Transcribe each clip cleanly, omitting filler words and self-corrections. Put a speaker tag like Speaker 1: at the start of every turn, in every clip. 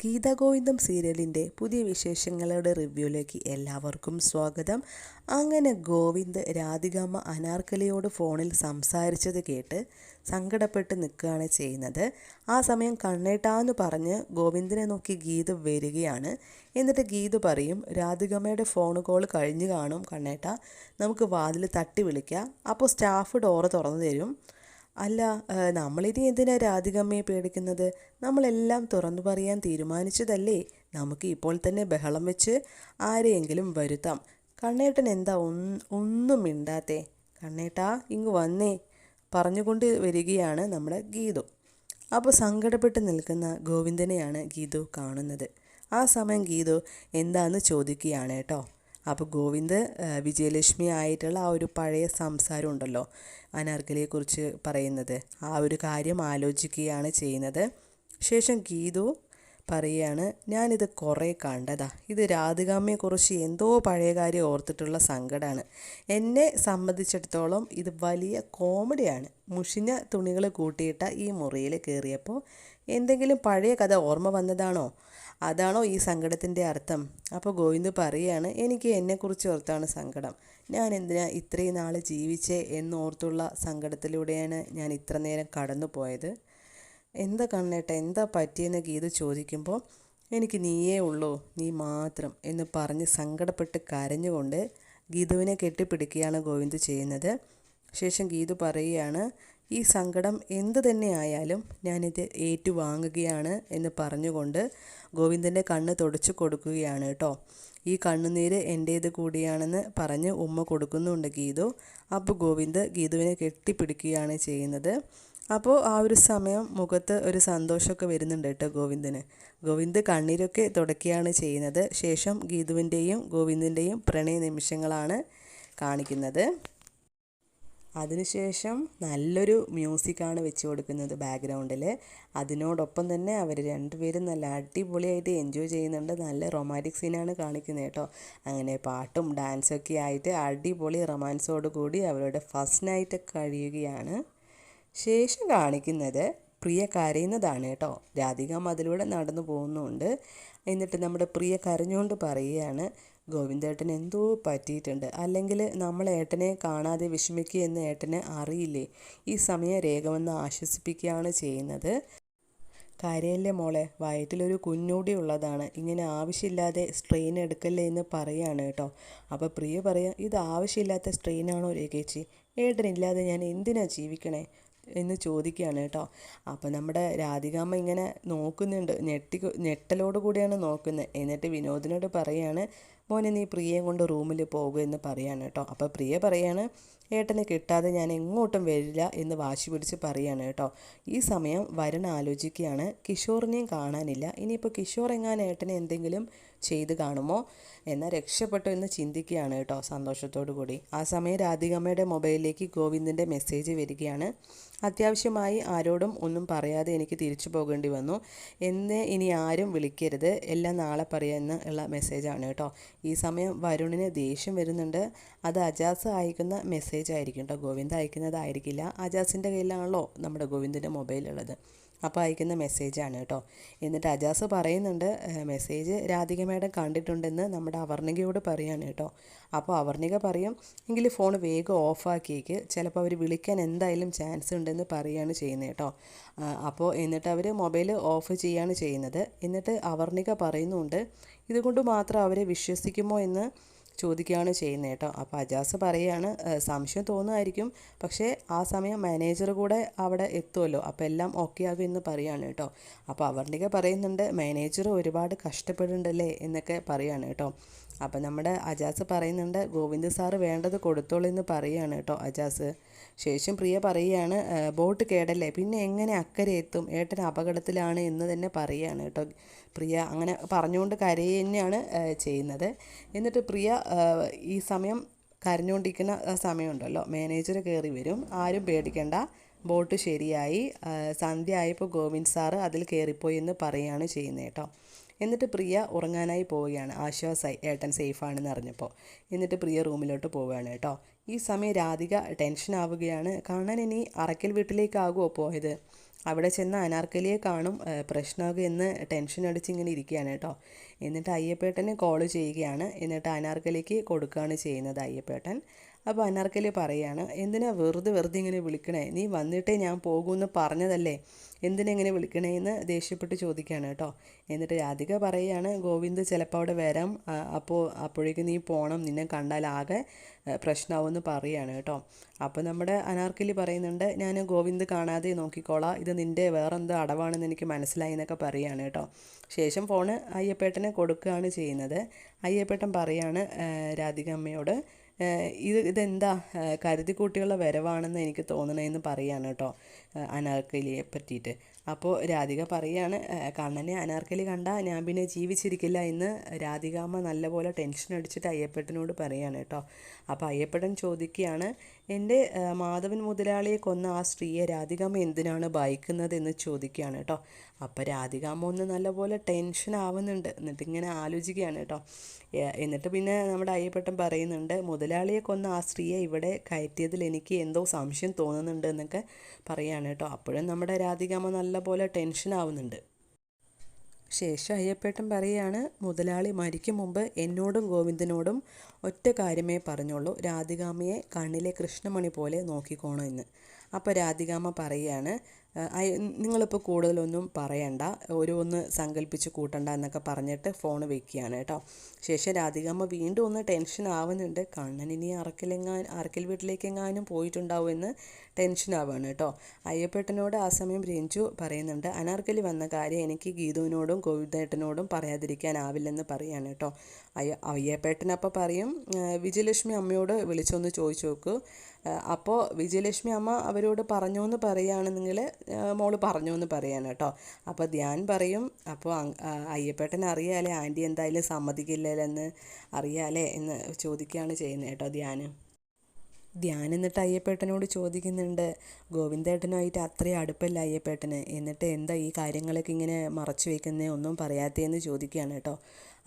Speaker 1: ഗീതാഗോവിന്ദം സീരിയലിൻ്റെ പുതിയ വിശേഷങ്ങളുടെ റിവ്യൂയിലേക്ക് എല്ലാവർക്കും സ്വാഗതം. അങ്ങനെ ഗോവിന്ദ് രാധികാമ്മ അനാർക്കലിയോട് ഫോണിൽ സംസാരിച്ചത് കേട്ട് സങ്കടപ്പെട്ട് നിൽക്കുകയാണ് ചെയ്യുന്നത്. ആ സമയം കണ്ണേട്ടാന്ന് പറഞ്ഞ് ഗോവിന്ദിനെ നോക്കി ഗീത വരികയാണ്. എന്നിട്ട് ഗീത പറയും, രാധികാമ്മയുടെ ഫോൺ കോൾ കഴിഞ്ഞു കാണും കണ്ണേട്ട, നമുക്ക് വാതിൽ തട്ടി വിളിക്കാം, അപ്പോൾ സ്റ്റാഫ് ഡോറ് തുറന്നു തരും. അല്ല, നമ്മളിനി എന്തിനാ രാധികമ്മയെ പേടിക്കുന്നത്? നമ്മളെല്ലാം തുറന്നു പറയാൻ തീരുമാനിച്ചതല്ലേ? നമുക്ക് ഇപ്പോൾ തന്നെ ബഹളം വെച്ച് ആരെയെങ്കിലും വരുത്താം. കണ്ണേട്ടൻ എന്താ ഒന്നും മിണ്ടാത്തേ? കണ്ണേട്ടാ ഇങ്ങ് വന്നേ പറഞ്ഞുകൊണ്ട് വരികയാണ് നമ്മുടെ ഗീതു. അപ്പോൾ സങ്കടപ്പെട്ട് നിൽക്കുന്ന ഗോവിന്ദനെയാണ് ഗീതു കാണുന്നത്. ആ സമയം ഗീതു എന്താന്ന് ചോദിക്കുകയാണ് കേട്ടോ. അപ്പോൾ ഗോവിന്ദ് വിജയലക്ഷ്മി ആയിട്ടുള്ള ആ ഒരു പഴയ സംസാരം ഉണ്ടല്ലോ, അനാർക്കലിയെക്കുറിച്ച് പറയുന്നത്, ആ ഒരു കാര്യം ആലോചിക്കുകയാണ് ചെയ്യുന്നത്. ശേഷം ഗീതു പറയുകയാണ്, ഞാനിത് കുറേ കണ്ടതാ, ഇത് രാധികാമ്മയെക്കുറിച്ച് എന്തോ പഴയ കാര്യം ഓർത്തിട്ടുള്ള സങ്കടമാണ്. എന്നെ സംബന്ധിച്ചിടത്തോളം ഇത് വലിയ കോമഡിയാണ്. മുഷിഞ്ഞ തുണികൾ കൂട്ടിയിട്ട ഈ മുറിയിൽ കയറിയപ്പോൾ എന്തെങ്കിലും പഴയ കഥ ഓർമ്മ വന്നതാണോ? അതാണോ ഈ സങ്കടത്തിൻ്റെ അർത്ഥം? അപ്പോൾ ഗോവിന്ദ് പറയുകയാണ്, എനിക്ക് എന്നെക്കുറിച്ച് ഓർത്താണ് സങ്കടം. ഞാൻ എന്തിനാ ഇത്രയും നാൾ ജീവിച്ചേ എന്നോർത്തുള്ള സങ്കടത്തിലൂടെയാണ് ഞാൻ ഇത്ര നേരം കടന്നു പോയത്. എന്താ കണ്ണേട്ട, എന്താ പറ്റിയെന്ന് ഗീത ചോദിക്കുമ്പോൾ, എനിക്ക് നീയേ ഉള്ളൂ, നീ മാത്രം എന്ന് പറഞ്ഞ് സങ്കടപ്പെട്ട് കരഞ്ഞുകൊണ്ട് ഗീതുവിനെ കെട്ടിപ്പിടിക്കുകയാണ് ഗോവിന്ദ് ചെയ്യുന്നത്. ശേഷം ഗീതു പറയുകയാണ്, ഈ സങ്കടം എന്ത് തന്നെ ആയാലും ഞാനിത് ഏറ്റുവാങ്ങുകയാണ് എന്ന് പറഞ്ഞുകൊണ്ട് ഗോവിന്ദൻ്റെ കണ്ണ് തുടച്ചു കൊടുക്കുകയാണ് കേട്ടോ. ഈ കണ്ണുനീര് എൻ്റേത് കൂടിയാണെന്ന് പറഞ്ഞ് ഉമ്മ കൊടുക്കുന്നുണ്ട് ഗീതു. അപ്പോൾ ഗോവിന്ദ് ഗീതുവിനെ കെട്ടിപ്പിടിക്കുകയാണ് ചെയ്യുന്നത്. അപ്പോൾ ആ ഒരു സമയം മുഖത്ത് ഒരു സന്തോഷമൊക്കെ വരുന്നുണ്ട് കേട്ടോ ഗോവിന്ദന്. ഗോവിന്ദ് കണ്ണീരൊക്കെ തുടയ്ക്കുകയാണ് ചെയ്യുന്നത്. ശേഷം ഗീതുവിൻ്റെയും ഗോവിന്ദിൻ്റെയും പ്രണയ നിമിഷങ്ങളാണ് കാണിക്കുന്നത്. അതിനുശേഷം നല്ലൊരു മ്യൂസിക്കാണ് വെച്ച് കൊടുക്കുന്നത് ബാക്ക്ഗ്രൗണ്ടിൽ. അതിനോടൊപ്പം തന്നെ അവർ രണ്ടുപേരും നല്ല അടിപൊളിയായിട്ട് എൻജോയ് ചെയ്യുന്നുണ്ട്. നല്ല റൊമാൻറ്റിക് സീനാണ് കാണിക്കുന്നത് കേട്ടോ. അങ്ങനെ പാട്ടും ഡാൻസൊക്കെ ആയിട്ട് അടിപൊളി റൊമാൻസോട് കൂടി അവരുടെ ഫസ്റ്റ് നൈറ്റ് കഴിയുകയാണ്. ശേഷം കാണിക്കുന്നത് പ്രിയ കരയുന്നതാണ് കേട്ടോ. രാധികാമ്മ അതിലൂടെ നടന്നു പോകുന്നുണ്ട്. എന്നിട്ട് നമ്മുടെ പ്രിയ കരഞ്ഞുകൊണ്ട് പറയുകയാണ്, ഗോവിന്ദേട്ടന് എന്തോ പറ്റിയിട്ടുണ്ട്, അല്ലെങ്കിൽ നമ്മൾ ഏട്ടനെ കാണാതെ വിഷമിക്കുക എന്ന് ഏട്ടന് അറിയില്ലേ? ഈ സമയം രേഖ വന്ന് ആശ്വസിപ്പിക്കുകയാണ് ചെയ്യുന്നത്. കരയല്ലേ മോളെ, വയറ്റിലൊരു കുഞ്ഞൂടി ഉള്ളതാണ്, ഇങ്ങനെ ആവശ്യമില്ലാതെ സ്ട്രെയിൻ എടുക്കല്ലേ എന്ന് പറയുകയാണ് കേട്ടോ. അപ്പോൾ പ്രിയ പറയാം, ഇത് ആവശ്യമില്ലാത്ത സ്ട്രെയിനാണോ രേഖേച്ചി? ഏട്ടനില്ലാതെ ഞാൻ എന്തിനാ ജീവിക്കണേ എന്ന് ചോദിക്കുകയാണ് കേട്ടോ. അപ്പോൾ നമ്മുടെ രാധികാമ്മ ഇങ്ങനെ നോക്കുന്നുണ്ട്, ഞെട്ടലോട് കൂടിയാണ് നോക്കുന്നത്. എന്നിട്ട് വിനോദിനോട് പറയാണ്, മോനെ നീ പ്രിയയും കൊണ്ട് റൂമിൽ പോകുമെന്ന് പറയാണ് കേട്ടോ. അപ്പോൾ പ്രിയ പറയാണ്, ഏട്ടനെ കിട്ടാതെ ഞാൻ എങ്ങോട്ടും വരില്ല എന്ന് വാശി പിടിച്ച് പറയാണ് കേട്ടോ. ഈ സമയം വരൻ ആലോചിക്കുകയാണ്, കിഷോറിനെയും കാണാനില്ല, ഇനിയിപ്പോൾ കിഷോർ എങ്ങാനും ഏട്ടനെ എന്തെങ്കിലും ചെയ്ത് കാണുമോ എന്നാൽ രക്ഷപ്പെട്ടു എന്ന് ചിന്തിക്കുകയാണ് കേട്ടോ സന്തോഷത്തോടു കൂടി. ആ സമയം രാധികമ്മയുടെ മൊബൈലിലേക്ക് ഗോവിന്ദിൻ്റെ മെസ്സേജ് വരികയാണ്, അത്യാവശ്യമായി ആരോടും ഒന്നും പറയാതെ എനിക്ക് തിരിച്ചു പോകേണ്ടി വന്നു, എന്നെ ഇനി ആരും വിളിക്കരുത്, എല്ലാം നാളെ പറയാമെന്ന് ഉള്ള മെസ്സേജാണ് കേട്ടോ. ഈ സമയം വരുണിന് ദേഷ്യം വരുന്നുണ്ട്. അത് അജാസ് അയക്കുന്ന മെസ്സേജ് ആയിരിക്കും കേട്ടോ, ഗോവിന്ദ് അയക്കുന്നതായിരിക്കില്ല. അജാസിൻ്റെ കയ്യിലാണല്ലോ നമ്മുടെ ഗോവിന്ദിൻ്റെ മൊബൈലുള്ളത്, അപ്പോൾ അയക്കുന്ന മെസ്സേജാണ് കേട്ടോ. എന്നിട്ട് അജാസ് പറയുന്നുണ്ട്, മെസ്സേജ് രാധിക മേഡം കണ്ടിട്ടുണ്ടെന്ന് നമ്മുടെ അവർണികയോട് പറയാണ് കേട്ടോ. അപ്പോൾ അവർണിക പറയും, എങ്കിൽ ഫോൺ വേഗം ഓഫാക്കിയേക്ക്, ചിലപ്പോൾ അവർ വിളിക്കാൻ എന്തായാലും ചാൻസ് ഉണ്ടെന്ന് പറയുകയാണ് ചെയ്യുന്നത് കേട്ടോ. അപ്പോൾ എന്നിട്ട് അവർ മൊബൈൽ ഓഫ് ചെയ്യുകയാണ് ചെയ്യുന്നത്. എന്നിട്ട് അവർണിക പറയുന്നുണ്ട്, ഇതുകൊണ്ട് മാത്രം അവരെ വിശ്വസിക്കുമോ എന്ന് ചോദിക്കുകയാണ് ചെയ്യുന്നത് കേട്ടോ. അപ്പോൾ അജാസ് പറയുകയാണ്, സംശയം തോന്നുമായിരിക്കും, പക്ഷേ ആ സമയം മാനേജർ കൂടെ അവിടെ എത്തുമല്ലോ, അപ്പോൾ എല്ലാം ഓക്കെ ആകും എന്ന് പറയുകയാണ് കേട്ടോ. അപ്പോൾ അവർണിക പറയുന്നുണ്ട്, മാനേജർ ഒരുപാട് കഷ്ടപ്പെടുന്നുണ്ടല്ലേ എന്നൊക്കെ പറയുകയാണ് കേട്ടോ. അപ്പോൾ നമ്മുടെ അജാസ് പറയുന്നുണ്ട്, ഗോവിന്ദ് സാറ് വേണ്ടത് കൊടുത്തോളൂ എന്ന് പറയുകയാണ് കേട്ടോ അജാസ്. ശേഷം പ്രിയ പറയുകയാണ്, ബോട്ട് കേടല്ലേ, പിന്നെ എങ്ങനെ അക്കരെ എത്തും, ഏട്ടൻ അപകടത്തിലാണ് എന്ന് തന്നെ പറയുകയാണ് കേട്ടോ. പ്രിയ അങ്ങനെ പറഞ്ഞുകൊണ്ട് കരയുക തന്നെയാണ് ചെയ്യുന്നത്. എന്നിട്ട് പ്രിയ ഈ സമയം കരഞ്ഞുകൊണ്ടിരിക്കുന്ന സമയമുണ്ടല്ലോ, മാനേജർ കയറി വരും, ആരും പേടിക്കണ്ട, ബോട്ട് ശരിയായി, സന്ധ്യ ആയപ്പോൾ ഗോവിന്ദ് സാറ് അതിൽ കയറിപ്പോയി എന്ന് പറയുകയാണ് ചെയ്യുന്നത് കേട്ടോ. എന്നിട്ട് പ്രിയ ഉറങ്ങാനായി പോവുകയാണ്, ആശ്വാസമായി ഏട്ടൻ സേഫാണെന്ന് അറിഞ്ഞപ്പോൾ. എന്നിട്ട് പ്രിയ റൂമിലോട്ട് പോവുകയാണ് കേട്ടോ. ഈ സമയം രാധിക ടെൻഷൻ ആവുകയാണ്, കാണാൻ ഇനി അറക്കൽ വീട്ടിലേക്കാകുമോ പോയത്? അവിടെ ചെന്ന് അനാർക്കലിയെ കാണും, പ്രശ്നമൊക്കെ എന്ന് ടെൻഷൻ അടിച്ച് ഇങ്ങനെ ഇരിക്കുകയാണ് കേട്ടോ. എന്നിട്ട് അയ്യപ്പേട്ടന് കോൾ ചെയ്യുകയാണ്. എന്നിട്ട് അനാർക്കലിക്ക് കൊടുക്കുകയാണ് ചെയ്യുന്നത് അയ്യപ്പേട്ടൻ. അപ്പോൾ അനാർക്കലി പറയാണ്, എന്തിനാ വെറുതെ ഇങ്ങനെ വിളിക്കണേ, നീ വന്നിട്ടേ ഞാൻ പോകുമെന്ന് പറഞ്ഞതല്ലേ, എന്തിനാ ഇങ്ങനെ വിളിക്കണേ എന്ന് ദേഷ്യപ്പെട്ട് ചോദിക്കുകയാണ് കേട്ടോ. എന്നിട്ട് രാധിക പറയുകയാണ്, ഗോവിന്ദ് ചിലപ്പോൾ അവിടെ വരാം, അപ്പോഴേക്കും നീ പോകണം, നിന്നെ കണ്ടാൽ ആകെ പ്രശ്നമാവുമെന്ന് പറയുകയാണ് കേട്ടോ. അപ്പോൾ നമ്മുടെ അനാർക്കലി പറയുന്നുണ്ട്, ഞാൻ ഗോവിന്ദ് കാണാതെ നോക്കിക്കോളാം, ഇത് നിൻ്റെ വേറെന്തോ അടവാണെന്ന് എനിക്ക് മനസ്സിലായി എന്നൊക്കെ പറയുകയാണ് കേട്ടോ. ശേഷം ഫോണ് അയ്യപ്പേട്ടനെ കൊടുക്കുകയാണ് ചെയ്യുന്നത്. അയ്യപ്പേട്ടൻ പറയാണ് രാധിക അമ്മയോട്, ഇതെന്താ കരുതിക്കൂട്ടിയുള്ള വരവാണെന്ന് എനിക്ക് തോന്നണേന്ന് പറയാണ് കേട്ടോ അനാർക്കലിയെ പറ്റിയിട്ട്. അപ്പോൾ രാധിക പറയാണ്, കണ്ണനെ അനാർക്കലി കണ്ടാൽ ഞാൻ പിന്നെ ജീവിച്ചിരിക്കില്ല എന്ന് രാധികാമ്മ നല്ലപോലെ ടെൻഷൻ അടിച്ചിട്ട് അയ്യപ്പേട്ടനോട് പറയാണ് കേട്ടോ. അപ്പോൾ അയ്യപ്പേട്ടൻ ചോദിക്കുകയാണ്, എൻ്റെ മാധവൻ മുതലാളിയെ കൊന്ന ആ സ്ത്രീയെ രാധികാമ്മ എന്തിനാണ് ഭയക്കുന്നത് എന്ന് ചോദിക്കുകയാണ് കേട്ടോ. അപ്പോൾ രാധികാമ്മ ഒന്ന് നല്ലപോലെ ടെൻഷൻ ആവുന്നുണ്ട്. എന്നിട്ട് ഇങ്ങനെ ആലോചിക്കുകയാണ് കേട്ടോ. എന്നിട്ട് പിന്നെ നമ്മുടെ അയ്യപ്പേട്ടൻ പറയുന്നുണ്ട്, മുതലാളിയെ കൊന്ന ആ സ്ത്രീയെ ഇവിടെ കയറ്റിയതിൽ എനിക്ക് എന്തോ സംശയം തോന്നുന്നുണ്ട് എന്നൊക്കെ പറയാണ് കേട്ടോ. അപ്പോഴും നമ്മുടെ രാധികാമ്മ നല്ലപോലെ ടെൻഷൻ ആവുന്നുണ്ട്. ശേഷം അയ്യപ്പേട്ടൻ പറയുകയാണ്, മുതലാളി മരിക്കും മുമ്പ് എന്നോടും ഗോവിന്ദനോടും ഒറ്റ കാര്യമേ പറഞ്ഞുള്ളൂ, രാധികാമ്മയെ കണ്ണിലെ കൃഷ്ണമണി പോലെ നോക്കിക്കോണം എന്ന്. അപ്പോൾ രാധികാമ്മ പറയുകയാണ്, നിങ്ങളിപ്പോൾ കൂടുതലൊന്നും പറയണ്ട, ഒന്ന് സങ്കല്പിച്ച് കൂട്ടണ്ട എന്നൊക്കെ പറഞ്ഞിട്ട് ഫോൺ വെക്കുകയാണ് കേട്ടോ. ശേഷം രാധികാമ്മ വീണ്ടും ഒന്ന് ടെൻഷൻ ആവുന്നുണ്ട്, കണ്ണൻ ഇനി അറക്കൽ വീട്ടിലേക്കെങ്ങാനും പോയിട്ടുണ്ടാവുമെന്ന് ടെൻഷൻ ആവുകയാണ് കേട്ടോ. അയ്യപ്പേട്ടനോട് ആ സമയം രഞ്ജു പറയുന്നുണ്ട്, അനാർക്കലി വന്ന കാര്യം എനിക്ക് ഗീതുവിനോടും ഗോവിന്ദേട്ടനോടും പറയാതിരിക്കാനാവില്ലെന്ന് പറയാണ് കേട്ടോ. അയ്യപ്പേട്ടനപ്പോൾ പറയും, വിജയലക്ഷ്മി അമ്മയോട് വിളിച്ചൊന്ന് ചോദിച്ചു നോക്കൂ. അപ്പോൾ വിജയലക്ഷ്മി അമ്മ അവരോട് പറഞ്ഞോ എന്ന് പറയുകയാണെന്നെങ്കിൽ മോള് പറഞ്ഞോ എന്ന് പറയാണ് കേട്ടോ. അപ്പോൾ ധ്യാൻ പറയും, അപ്പോൾ അയ്യപ്പേട്ടൻ അറിയാലേ ആൻറ്റി എന്തായാലും സമ്മതിക്കില്ലല്ലെന്ന് അറിയാലേ എന്ന് ചോദിക്കുകയാണ് ചെയ്യുന്നത് കേട്ടോ ധ്യാൻ. എന്നിട്ട് അയ്യപ്പേട്ടനോട് ചോദിക്കുന്നുണ്ട്, ഗോവിന്ദേട്ടനുമായിട്ട് അത്രയും അടുപ്പല്ല അയ്യപ്പേട്ടന്, എന്നിട്ട് എന്താ ഈ കാര്യങ്ങളൊക്കെ ഇങ്ങനെ മറച്ചു വയ്ക്കുന്നേ, ഒന്നും പറയാത്തതെന്ന് ചോദിക്കുകയാണ് കേട്ടോ.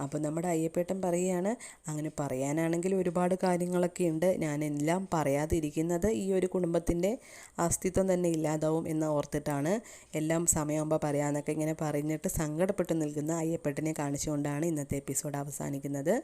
Speaker 1: അപ്പോൾ നമ്മുടെ അയ്യപ്പേട്ടൻ പറയുകയാണ്, അങ്ങനെ പറയാനാണെങ്കിൽ ഒരുപാട് കാര്യങ്ങളൊക്കെ ഉണ്ട്, ഞാൻ എല്ലാം പറയാതിരിക്കുന്നത് ഈ ഒരു കുടുംബത്തിൻ്റെ അസ്തിത്വം തന്നെ ഇല്ലാതാവും എന്ന് ഓർത്തിട്ടാണ്, എല്ലാം സമയമാകുമ്പോൾ പറയാമെന്നൊക്കെ ഇങ്ങനെ പറഞ്ഞിട്ട് സങ്കടപ്പെട്ട് നിൽക്കുന്ന അയ്യപ്പേട്ടനെ കാണിച്ചുകൊണ്ടാണ് ഇന്നത്തെ എപ്പിസോഡ് അവസാനിക്കുന്നത്.